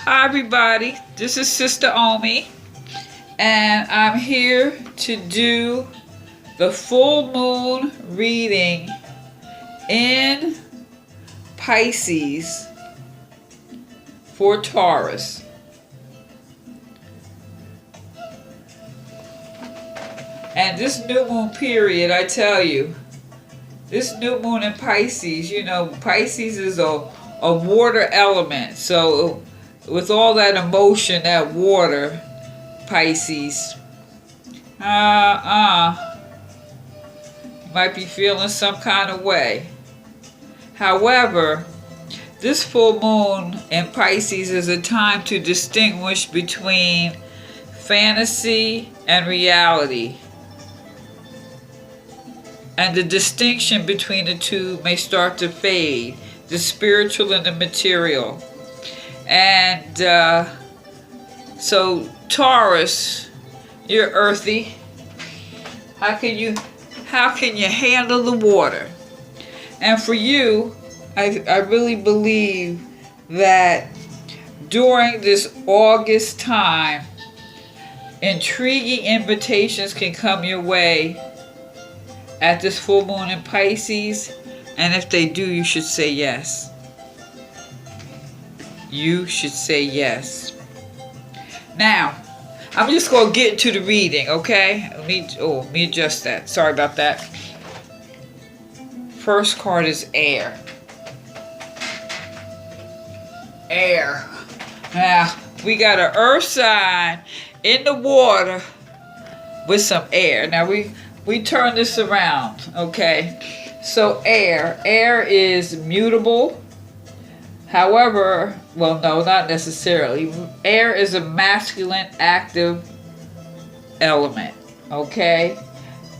Hi everybody, this is Sister Omi, and I'm here to do the full moon reading in Pisces for Taurus. And this new moon period, I tell you, this new moon in Pisces, you know, Pisces is a water element. So with all that emotion, that water, Pisces, you might be feeling some kind of way. However, this full moon in Pisces is a time to distinguish between fantasy and reality. And the distinction between the two may start to fade, the spiritual and the material. And so Taurus, you're earthy. How can you handle the water? And for you, I really believe that during this August time, intriguing invitations can come your way at this full moon in Pisces, and if they do, you should say yes. You should say yes. Now, I'm just going to get into the reading, okay? Let me adjust that. Sorry about that. First card is air. Air. Now, we got an earth sign in the water with some air. Now, we turn this around, okay? So air is mutable. However, well, no, not necessarily. Air is a masculine active element, okay?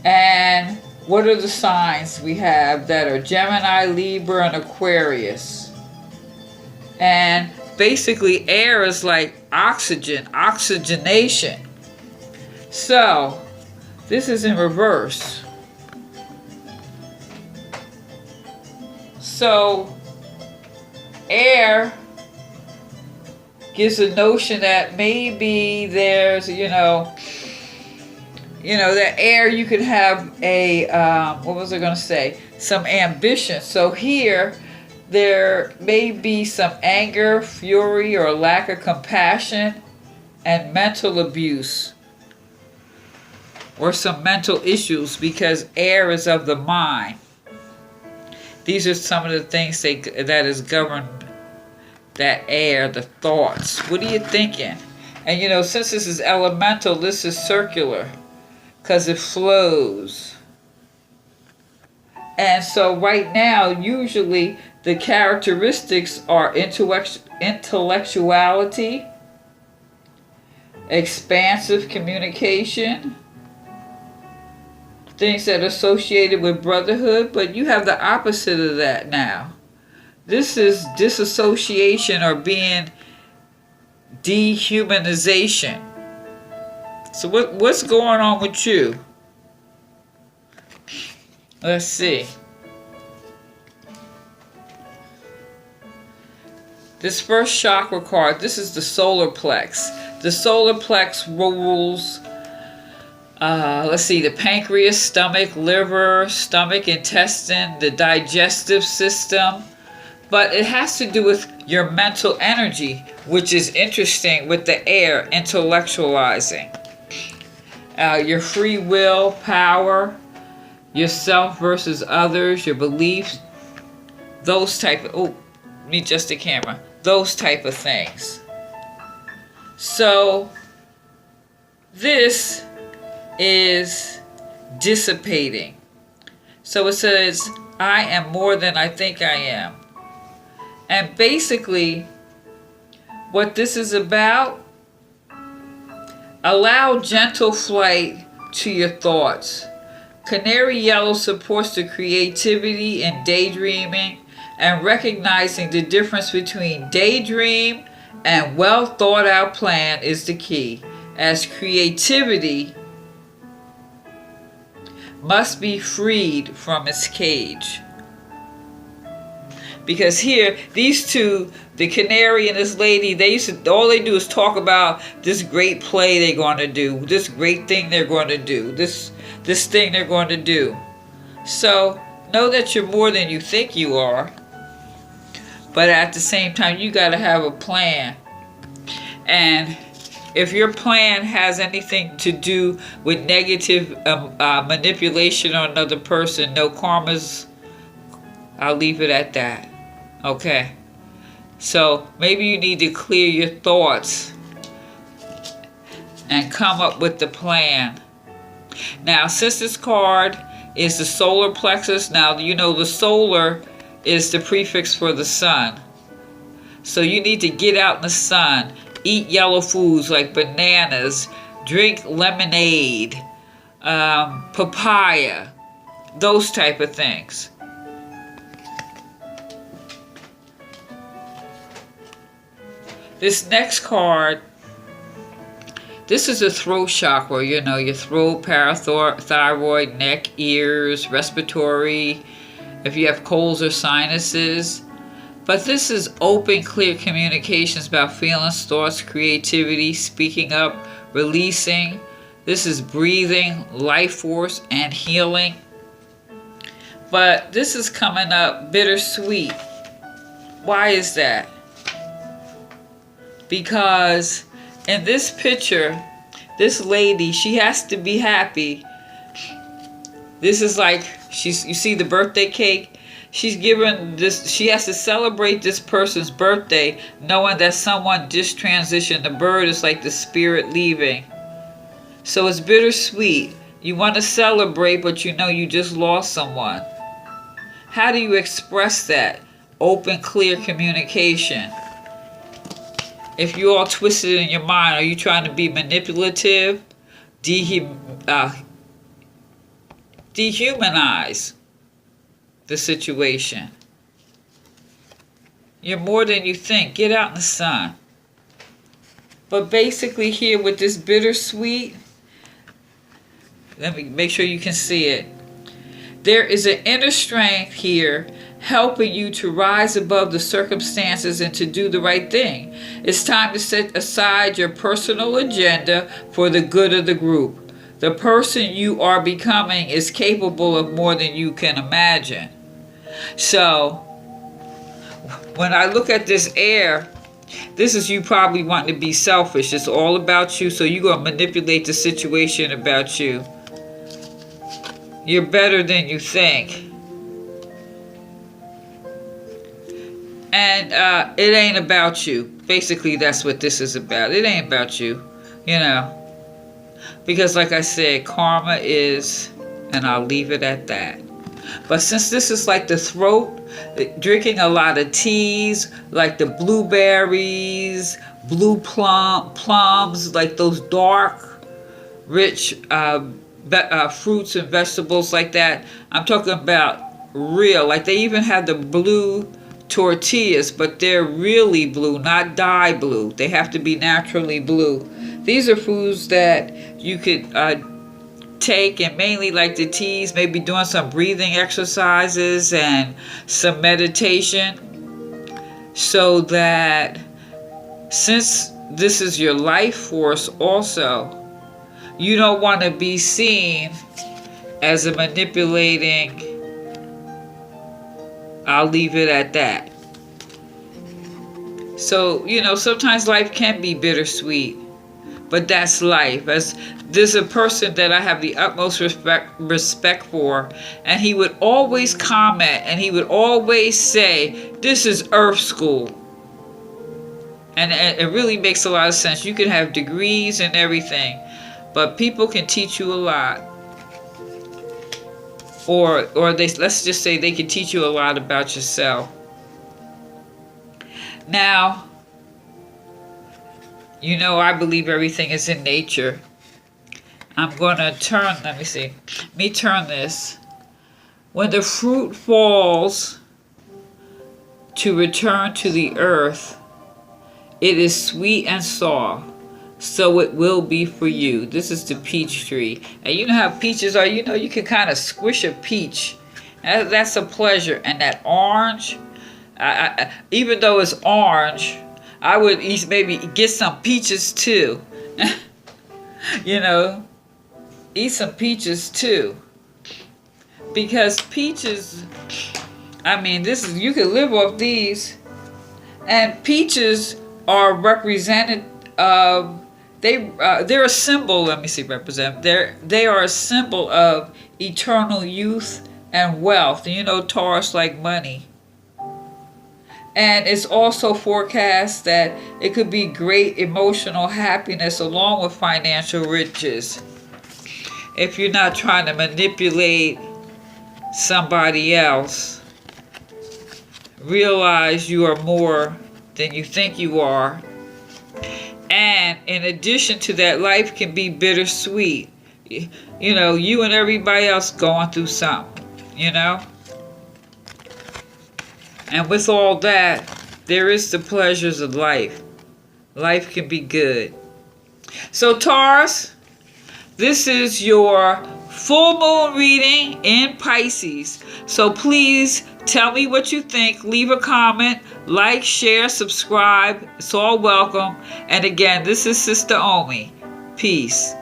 And what are the signs we have that are Gemini, Libra, and Aquarius? And basically air is like oxygen, oxygenation. So this is in reverse. So air gives a notion that maybe there's, you know, that air, you could have a, what was I going to say? Some ambition. So here, there may be some anger, fury, or lack of compassion, and mental abuse, or some mental issues, because air is of the mind. These are some of the things that is governed that air, the thoughts. What are you thinking? And you know, since this is elemental, this is circular because it flows. And so right now, usually the characteristics are intellectuality, expansive communication, things that are associated with brotherhood, but you have the opposite of that now. This is disassociation or being dehumanization. So what's going on with you? Let's see. This first chakra card, this is the solar plex. The solar plex rules, let's see, the pancreas, stomach, liver, stomach, intestine, the digestive system. But it has to do with your mental energy, which is interesting with the air, intellectualizing. Your free will, power, yourself versus others, your beliefs, those type of, oh, let me adjust the camera, those type of things. So this is dissipating. So it says, I am more than I think I am. And basically, what this is about, allow gentle flight to your thoughts. Canary yellow supports the creativity in daydreaming and recognizing the difference between daydream and well thought out plan is the key, as creativity must be freed from its cage. Because here, these two, the canary and this lady, all they do is talk about this great play they're going to do, this great thing they're going to do, this thing they're going to do. So know that you're more than you think you are, but at the same time, you got to have a plan. And if your plan has anything to do with negative manipulation on another person, no karmas. I'll leave it at that. Okay. So maybe you need to clear your thoughts and come up with the plan. Now, since this card is the solar plexus, now you know the solar is the prefix for the sun. So you need to get out in the sun, eat yellow foods like bananas, drink lemonade, papaya, those type of things. This next card, this is a throat chakra, you know, your throat, parathyroid, neck, ears, respiratory, if you have colds or sinuses. But this is open, clear communications about feelings, thoughts, creativity, speaking up, releasing. This is breathing, life force, and healing. But this is coming up bittersweet. Why is that? Because in this picture, this lady, she has to be happy. This is like, you see the birthday cake? She's given this, she has to celebrate this person's birthday knowing that someone just transitioned. The bird is like the spirit leaving. So it's bittersweet. You want to celebrate, but you know you just lost someone. How do you express that? Open, clear communication. If you're all twisted in your mind, are you trying to be manipulative? Dehumanize the situation. You're more than you think. Get out in the sun. But basically here with this bittersweet, let me make sure you can see it. There is an inner strength here helping you to rise above the circumstances and to do the right thing. It's time to set aside your personal agenda for the good of the group. The person you are becoming is capable of more than you can imagine. So, when I look at this air, this is you probably wanting to be selfish. It's all about you, so you're going to manipulate the situation about you. You're better than you think. And it ain't about you. Basically, that's what this is about. It ain't about you, you know. Because like I said, karma is, and I'll leave it at that. But since this is like the throat, drinking a lot of teas, like the blueberries, blue plums, like those dark, rich fruits and vegetables like that. I'm talking about real. Like they even have the blue tortillas, but they're really blue, not dye blue. They have to be naturally blue. These are foods that you could take, and mainly like the teas, maybe doing some breathing exercises and some meditation, so that since this is your life force also, you don't want to be seen as a manipulating. I'll leave it at that. So, you know, sometimes life can be bittersweet, but that's life. As there's a person that I have the utmost respect for, and he would always comment, and he would always say, this is Earth School. And it really makes a lot of sense. You can have degrees and everything, but people can teach you a lot. Or let's just say they can teach you a lot about yourself. Now, you know, I believe everything is in nature. I'm going to turn, let me turn this. When the fruit falls to return to the earth, it is sweet and soft. So it will be for you. This is the peach tree. And you know how peaches are, you know, you can kind of squish a peach. That's a pleasure. And that orange, Even though it's orange, I would maybe get some peaches too. You know, eat some peaches too. Because peaches, I mean, you can live off these. And peaches are represented they're a symbol, let me see, they are a symbol of eternal youth and wealth. You know, Taurus like money. And it's also forecast that it could be great emotional happiness along with financial riches. If you're not trying to manipulate somebody else, realize you are more than you think you are. And in addition to that, life can be bittersweet. You know, you and everybody else going through something, you know. And with all that, there is the pleasures of life. Life can be good. So Taurus, this is your full moon reading in Pisces. So please tell me what you think. Leave a comment, like, share, subscribe. It's all welcome. And again, this is Sister Omi. Peace.